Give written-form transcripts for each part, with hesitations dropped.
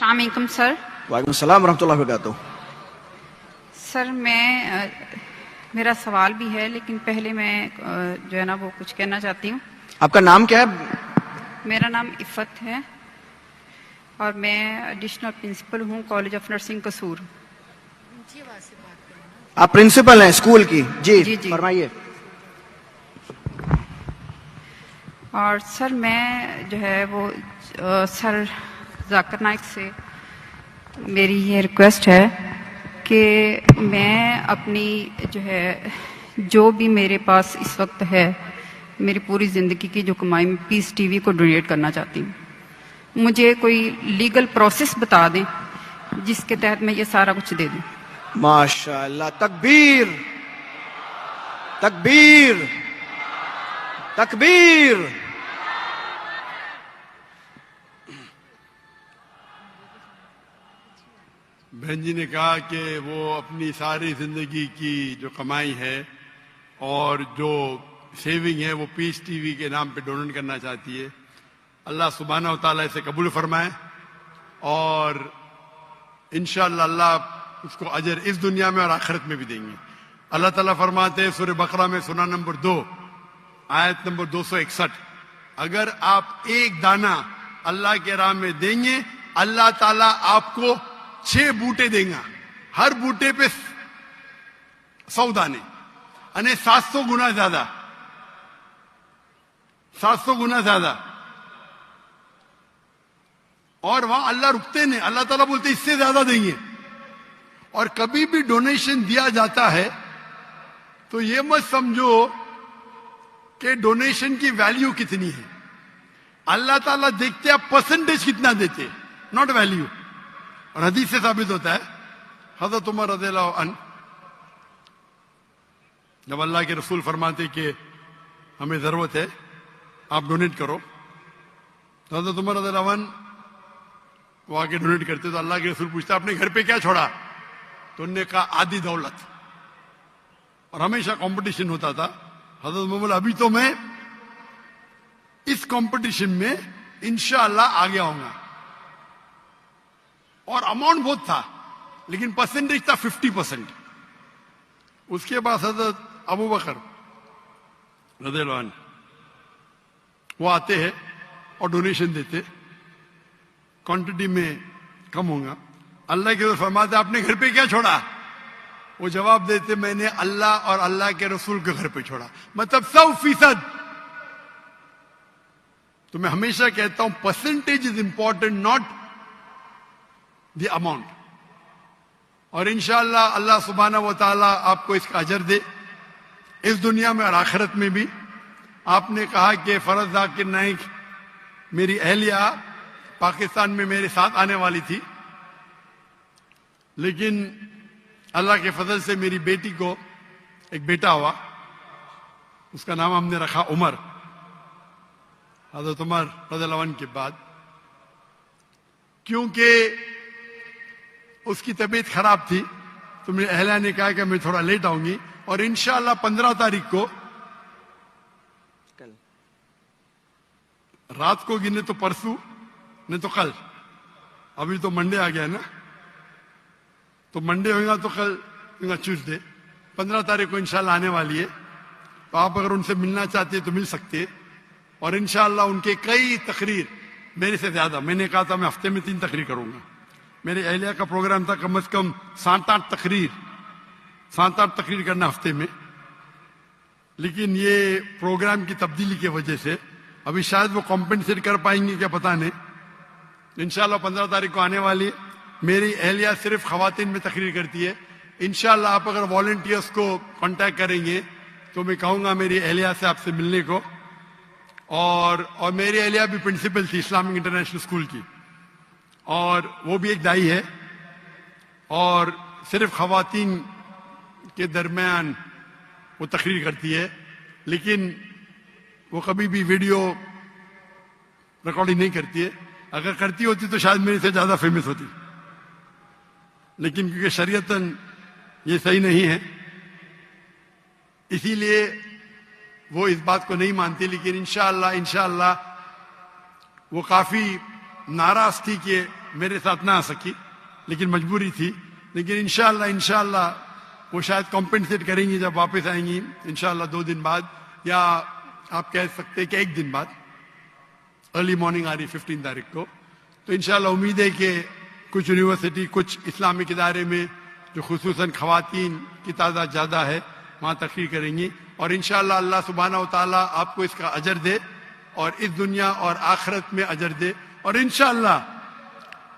السلام علیکم سر. وعلیکم السلام ورحمۃ اللہ وبرکاتہ. سر میرا سوال بھی ہے لیکن پہلے میں جو ہے نا وہ کچھ کہنا چاہتی ہوں. آپ کا نام کیا ہے؟ میرا نام عفت ہے اور میں ایڈیشنل پرنسپل ہوں کالج آف نرسنگ قصور. آپ پرنسپل ہیں اسکول کی؟ جی جی جی. فرمائیے. اور سر میں جو ہے وہ سر ذاکر نائک سے میری یہ ریکویسٹ ہے کہ میں اپنی جو ہے جو بھی میرے پاس اس وقت ہے میری پوری زندگی کی جو کمائی میں پیس ٹی وی کو ڈونیٹ کرنا چاہتی ہوں. مجھے کوئی لیگل پروسیس بتا دیں جس کے تحت میں یہ سارا کچھ دے دوں. ماشاء اللہ. تکبیر تکبیر تکبیر. بہن جی نے کہا کہ وہ اپنی ساری زندگی کی جو کمائی ہے اور جو سیونگ ہے وہ پیس ٹی وی کے نام پہ ڈونیٹ کرنا چاہتی ہے. اللہ سبحانہ و تعالیٰ اسے قبول فرمائے اور انشاءاللہ اللہ اس کو اجر اس دنیا میں اور آخرت میں بھی دیں گے. اللہ تعالیٰ فرماتے ہیں سورہ بقرہ میں سورہ نمبر 2 آیت نمبر 261 اگر آپ ایک دانہ اللہ کے راہ میں دیں گے اللہ تعالیٰ آپ کو 6 بوٹے دیں گا. ہر بوٹے پہ 100 دانے یعنی 700 گنا زیادہ 700 گنا زیادہ. اور وہاں اللہ رکتے نہیں. اللہ تعالیٰ بولتے اس سے زیادہ دیں گے. اور کبھی بھی ڈونیشن دیا جاتا ہے تو یہ مت سمجھو کہ ڈونیشن کی ویلیو کتنی ہے. اللہ تعالیٰ دیکھتے آپ پرسنٹیج کتنا دیتے ناٹ ویلیو. اور حدیث سے ثابت ہوتا ہے حضرت عمر رضی اللہ عنہ جب اللہ کے رسول فرماتے کہ ہمیں ضرورت ہے آپ ڈونیٹ کرو تو حضرت عمر رضی اللہ عنہ وہ آگے ڈونیٹ کرتے تو اللہ کے رسول پوچھتا اپنے گھر پہ کیا چھوڑا تو انہوں نے کہا آدھی دولت. اور ہمیشہ کمپٹیشن ہوتا تھا. حضرت عمر بولا ابھی تو میں اس کمپٹیشن میں انشاءاللہ آگے آؤں گا. اور اماؤنٹ بہت تھا لیکن پرسنٹیج تھا 50%. اس کے بعد حضرت ابو بکر رضی اللہ عنہ وہ آتے ہیں اور ڈونیشن دیتے کوانٹٹی میں کم ہوگا. اللہ کے رسول فرماتے آپ نے گھر پہ کیا چھوڑا. وہ جواب دیتے میں نے اللہ اور اللہ کے رسول کے گھر پہ چھوڑا. مطلب 100%. تو میں ہمیشہ کہتا ہوں percentage is important not the amount. اور انشاءاللہ اللہ سبحانہ و تعالیٰ آپ کو اس کا اجر دے اس دنیا میں اور آخرت میں بھی. آپ نے کہا کہ فرز ذاکر نائک میری اہلیہ پاکستان میں میرے ساتھ آنے والی تھی لیکن اللہ کے فضل سے میری بیٹی کو ایک بیٹا ہوا. اس کا نام ہم نے رکھا عمر. حضرت عمر رضی اللہ عنہ کے بعد کیونکہ اس کی طبیعت خراب تھی تو میری اہلیہ نے کہا کہ میں تھوڑا لیٹ آؤں گی اور انشاءاللہ 15 تاریخ کو رات کو گنے تو پرسوں نہیں تو کل. ابھی تو منڈے آ گیا نا تو منڈے ہوگا تو کل ہوگا ٹیوزڈے. 15 تاریخ کو انشاءاللہ آنے والی ہے. تو آپ اگر ان سے ملنا چاہتے ہیں تو مل سکتے ہیں. اور انشاءاللہ ان کے کئی تقریر میرے سے زیادہ. میں نے کہا تھا میں ہفتے میں 3 تقریر کروں گا. میرے اہلیہ کا پروگرام تھا کم از کم 7-8 تقریر کرنا ہفتے میں. لیکن یہ پروگرام کی تبدیلی کی وجہ سے ابھی شاید وہ کمپنسیٹ کر پائیں گے کیا پتہ نہیں. انشاءاللہ 15 تاریخ کو آنے والی ہے. میری اہلیہ صرف خواتین میں تقریر کرتی ہے. انشاءاللہ آپ اگر والنٹیئرس کو کانٹیکٹ کریں گے تو میں کہوں گا میری اہلیہ سے آپ سے ملنے کو. اور میری اہلیہ بھی پرنسپل تھی اسلامک انٹرنیشنل اسکول کی اور وہ بھی ایک دائی ہے اور صرف خواتین کے درمیان وہ تقریر کرتی ہے. لیکن وہ کبھی بھی ویڈیو ریکارڈنگ نہیں کرتی ہے. اگر کرتی ہوتی تو شاید میرے سے زیادہ فیمس ہوتی لیکن کیونکہ شریعتاً یہ صحیح نہیں ہے اسی لیے وہ اس بات کو نہیں مانتی. لیکن انشاءاللہ وہ کافی ناراض تھی کہ میرے ساتھ نہ آ سکی لیکن مجبوری تھی. لیکن انشاءاللہ وہ شاید کمپنسیٹ کریں گی جب واپس آئیں گی انشاءاللہ 2 دن بعد, یا آپ کہہ سکتے کہ 1 دن بعد. ارلی مارننگ آ رہی 15 تاریخ کو. تو انشاءاللہ امید ہے کہ کچھ یونیورسٹی, کچھ اسلامک ادارے میں جو خصوصاً خواتین کی تعداد زیادہ ہے وہاں تقریر کریں گی, اور انشاءاللہ اللہ سبحانہ و تعالیٰ آپ کو اس کا اجر دے اور اس دنیا اور آخرت میں اجر دے. اور انشاءاللہ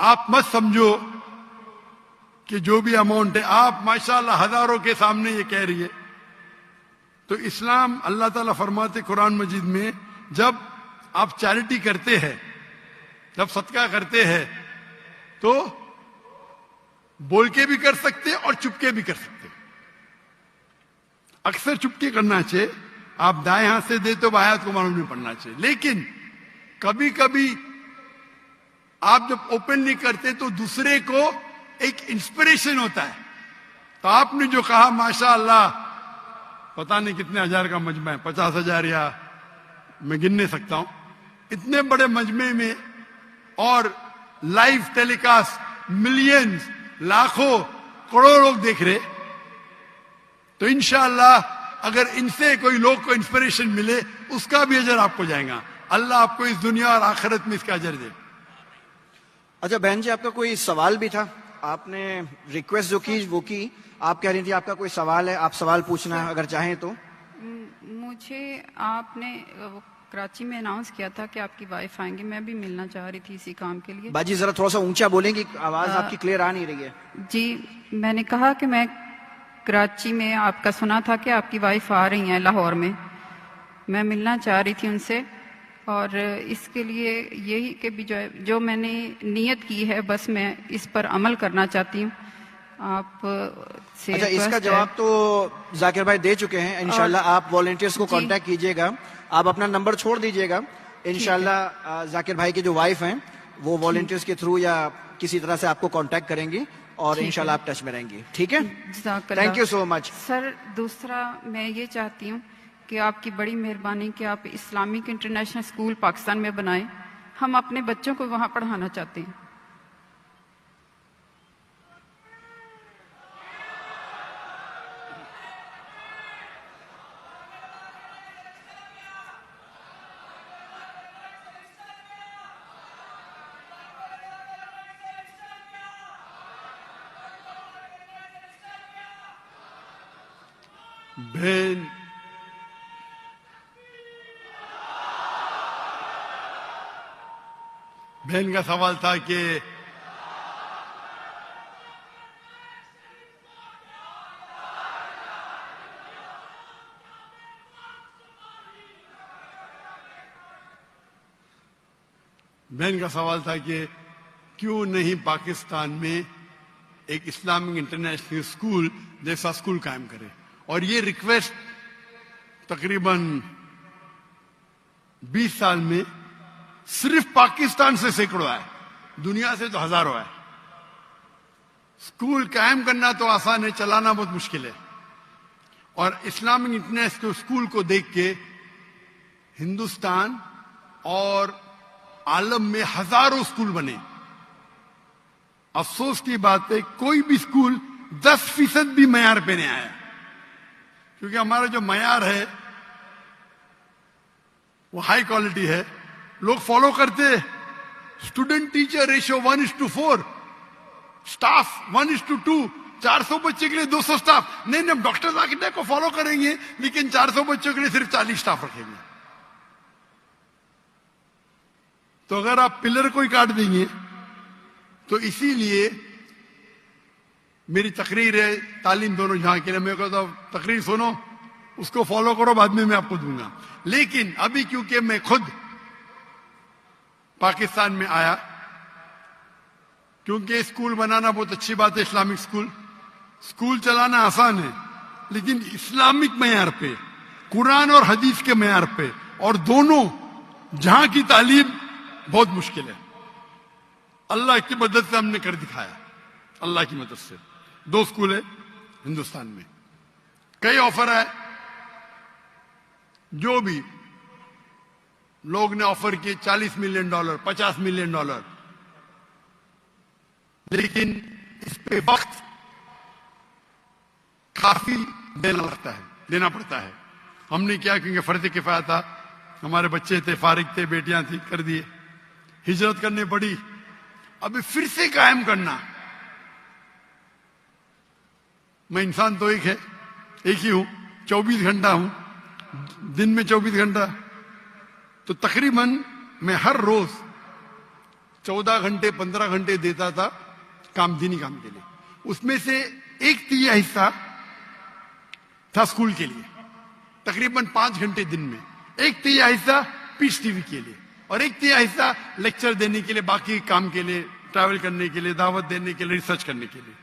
آپ مت سمجھو کہ جو بھی اماؤنٹ ہے, آپ ماشاءاللہ ہزاروں کے سامنے یہ کہہ رہی ہے. تو اسلام, اللہ تعالیٰ فرماتے قرآن مجید میں, جب آپ چیریٹی کرتے ہیں, جب صدقہ کرتے ہیں تو بول کے بھی کر سکتے اور چپ کے بھی کر سکتے. اکثر چپ کے کرنا چاہیے. آپ دائیں ہاتھ سے دے تو بایات کو معلوم نہیں پڑنا چاہیے. لیکن کبھی کبھی آپ جب اوپن نہیں کرتے تو دوسرے کو ایک انسپریشن ہوتا ہے. تو آپ نے جو کہا ماشاءاللہ, پتہ نہیں کتنے ہزار کا مجمع ہے, 50,000 یا میں گن نہیں سکتا ہوں, اتنے بڑے مجمع میں اور لائیو ٹیلی کاسٹ ملینز, لاکھوں, کروڑوں لوگ دیکھ رہے. تو انشاءاللہ اگر ان سے کوئی لوگ کو انسپریشن ملے اس کا بھی اجر آپ کو جائے گا. اللہ آپ کو اس دنیا اور آخرت میں اس کا اجر دے. اچھا بہن جی, آپ کا کوئی سوال بھی تھا؟ آپ نے ریکویسٹ جو کی وہ کی, آپ کہہ رہی تھی آپ کا کوئی سوال ہے, آپ سوال پوچھنا اگر چاہیں تو. مجھے آپ نے کراچی میں اناؤنس کیا تھا کہ آپ کی وائف آئیں گے, میں بھی ملنا چاہ رہی تھی اسی کام کے لیے. باجی ذرا تھوڑا سا اونچا بولیں گی, آواز آپ کی کلیئر آ نہیں رہی ہے. جی, میں نے کہا کہ میں کراچی میں آپ کا سنا تھا کہ آپ کی وائف آ رہی ہیں لاہور میں, میں ملنا چاہ رہی تھی ان سے. اور اس کے لیے یہی کہ بھی جو میں نے نیت کی ہے بس میں اس پر عمل کرنا چاہتی ہوں. آپ سے اچھا, اس کا جواب تو ذاکر بھائی دے چکے ہیں. انشاءاللہ آپ والنٹیئرس کو کانٹیکٹ کیجئے گا, آپ اپنا نمبر چھوڑ دیجئے گا. انشاءاللہ ذاکر بھائی کی جو وائف ہیں وہ والنٹیئرس کے تھرو یا کسی طرح سے آپ کو کانٹیکٹ کریں گی اور انشاءاللہ آپ ٹچ میں رہیں گی. ٹھیک ہے, تھینک یو سو مچ. سر دوسرا میں یہ چاہتی ہوں کہ آپ کی بڑی مہربانی کہ آپ اسلامک انٹرنیشنل اسکول پاکستان میں بنائیں. ہم اپنے بچوں کو وہاں پڑھانا چاہتے ہیں. بہن کا سوال تھا کہ کیوں نہیں پاکستان میں ایک اسلامک انٹرنیشنل اسکول جیسا اسکول قائم کرے. اور یہ ریکویسٹ تقریباً 20 سال میں صرف پاکستان سے سینکڑوں ہے, دنیا سے تو ہزاروں ہے. اسکول قائم کرنا تو آسان ہے, چلانا بہت مشکل ہے. اور اسلامک انٹرنیشنل اسکول کو دیکھ کے ہندوستان اور عالم میں ہزاروں اسکول بنے. افسوس کی بات ہے کوئی بھی اسکول 10% بھی معیار پہ نہیں آیا, کیونکہ ہمارا جو معیار ہے وہ ہائی کوالٹی ہے. لوگ فالو کرتے, اسٹوڈنٹ ٹیچر ریشو 1:4, اسٹاف 1:2, 400 بچے کے لیے 200 اسٹاف. نہیں, ہم ڈاکٹر ذاکر کو فالو کریں گے لیکن 400 بچوں کے لیے صرف 40 اسٹاف رکھیں گے. تو اگر آپ پلر کو ہی کاٹ دیں گے تو اسی لیے میری تقریر ہے تعلیم دونوں جہاں کے لیے. میں کہتا ہوں تقریر سنو, اس کو فالو کرو, بعد میں آپ کو دوں گا. لیکن ابھی کیونکہ میں خود پاکستان میں آیا, کیونکہ اسکول بنانا بہت اچھی بات ہے, اسلامک اسکول چلانا آسان ہے, لیکن اسلامک معیار پہ, قرآن اور حدیث کے معیار پہ, اور دونوں جہاں کی تعلیم بہت مشکل ہے. اللہ کی مدد سے ہم نے کر دکھایا, اللہ کی مدد سے. 2 اسکول ہے ہندوستان میں. کئی آفر ہے, جو بھی لوگ نے آفر کیے $40 ملین, $50 ملین, لیکن اس پہ وقت کافی دینا پڑتا ہے. ہم نے کیا کیونکہ فرض کفایہ تھا, ہمارے بچے تھے, فارغ تھے, بیٹیاں تھیں, کر دیے. ہجرت کرنی پڑی, ابھی پھر سے قائم کرنا. میں انسان تو ایک ہی ہوں, 24 گھنٹہ ہوں, دن میں 24 گھنٹہ, تو تقریباً میں ہر روز 14 گھنٹے 15 گھنٹے دیتا تھا دینی کام کے لیے. اس میں سے 1/3 حصہ تھا اسکول کے لیے, تقریباً 5 گھنٹے دن میں. 1/3 حصہ پیس ٹی وی کے لیے, اور 1/3 حصہ لیکچر دینے کے لیے, باقی کام کے لیے, ٹریول کرنے کے لیے, دعوت دینے کے لیے, ریسرچ کرنے کے لیے.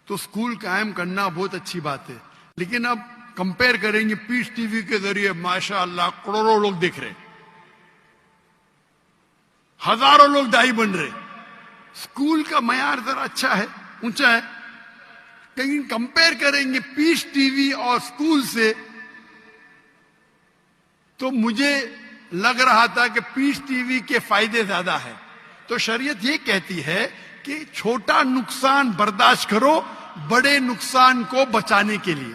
تو اسکول قائم کرنا بہت اچھی بات ہے, لیکن اب کمپیئر کریں گے پیس ٹی وی کے ذریعے ماشاء اللہ کروڑوں لوگ دیکھ رہے, ہزاروں لوگ دائی بن رہے. اسکول کا معیار ذرا اچھا ہے, اونچا ہے, لیکن کمپیئر کریں گے پیس ٹی وی اور اسکول سے, تو مجھے لگ رہا تھا کہ پیس ٹی وی کے فائدے زیادہ ہیں. تو شریعت یہ کہتی ہے کہ چھوٹا نقصان برداشت کرو بڑے نقصان کو بچانے کے لیے.